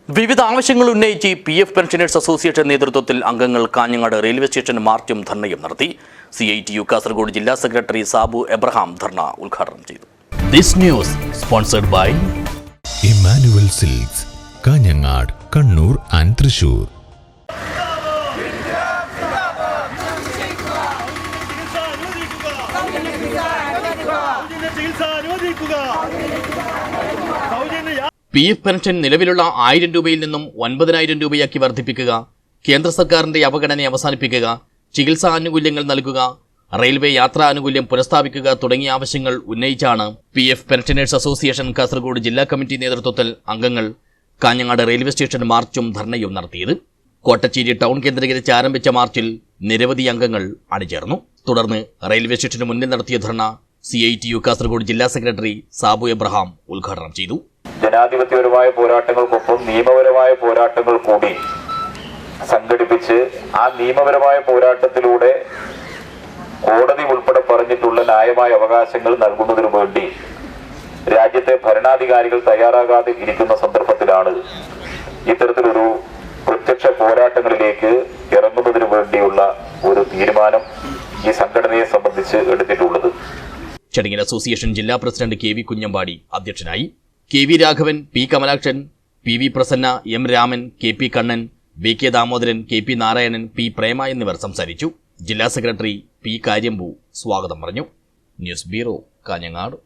വിവിധ ആവശ്യങ്ങൾ ഉന്നയിച്ച് PF പെൻഷനേഴ്സ് അസോസിയേഷൻ നേതൃത്വത്തിൽ അംഗങ്ങൾ കാഞ്ഞങ്ങാട് റെയിൽവേ സ്റ്റേഷൻ മാർച്ചും ധർണയും നടത്തി. CITU കാസർഗോഡ് ജില്ലാ സെക്രട്ടറി സാബു എബ്രഹാം ധർണ ഉദ്ഘാടനം ചെയ്തു. This news sponsored by Immanuel silks, Kanhangad, Kannur and Thrissur. PF pension നിലവിലുള്ള 1000 രൂപയിൽ നിന്നും 9000 രൂപയാക്കി വർദ്ധിപ്പിക്കുക, കേന്ദ്ര സർക്കാരിന്റെ അവഗണന അവസാനിപ്പിക്കുക, ചികിത്സാ ആനുകൂല്യങ്ങൾ നൽകുക, റെയിൽവേ യാത്രാ ആനുകൂല്യം പുനഃസ്ഥാപിക്കുക തുടങ്ങിയ ആവശ്യങ്ങൾ ഉന്നയിച്ചാണ് PF പെൻഷനേഴ്സ് അസോസിയേഷൻ കാസർഗോഡ് ജില്ലാ കമ്മിറ്റി നേതൃത്വത്തിൽ അംഗങ്ങൾ കാഞ്ഞങ്ങാട് റെയിൽവേ സ്റ്റേഷൻ മാർച്ചും ധർണയും നടത്തിയത്. കോട്ടച്ചേരി ടൗൺ കേന്ദ്രീകരിച്ച് ആരംഭിച്ച മാർച്ചിൽ നിരവധി അംഗങ്ങൾ അണിചേർന്നു. തുടർന്ന് റെയിൽവേ സ്റ്റേഷന് മുന്നിൽ നടത്തിയ ധർണ CITU കാസർഗോഡ് ജില്ലാ സെക്രട്ടറി സാബു എബ്രഹാം ഉദ്ഘാടനം ചെയ്തു. ജനാധിപത്യപരമായ പോരാട്ടങ്ങൾക്കൊപ്പം നിയമപരമായ പോരാട്ടങ്ങൾ കൂടി സംഘടിപ്പിച്ച് ആ നിയമപരമായ പോരാട്ടത്തിലൂടെ കോടതി ഉൾപ്പെടെ പറഞ്ഞിട്ടുള്ള ന്യായമായ അവകാശങ്ങൾ നൽകുന്നതിനു വേണ്ടി രാജ്യത്തെ ഭരണാധികാരികൾ തയ്യാറാകാതെ ഇരിക്കുന്ന സന്ദർഭത്തിലാണ് ഇത്തരത്തിലൊരു പ്രത്യക്ഷ പോരാട്ടങ്ങളിലേക്ക് ഇറങ്ങുന്നതിനു വേണ്ടിയുള്ള ഒരു തീരുമാനം ഈ സംഘടനയെ സംബന്ധിച്ച് എടുത്തിട്ടുള്ളത്. ചടങ്ങിൽ അസോസിയേഷൻ ജില്ലാ പ്രസിഡന്റ് KV കുഞ്ഞമ്പാടി അധ്യക്ഷനായി. KV Raghavan, P Kamalakshan, PV Prasanna, M Raman, KP Kannan, VK Damodaran, KP Narayanan, P പ്രേമ എന്നിവർ സംസാരിച്ചു. ജില്ലാ സെക്രട്ടറി P കാര്യമ്പു സ്വാഗതം പറഞ്ഞു. News bureau, Kanhangad.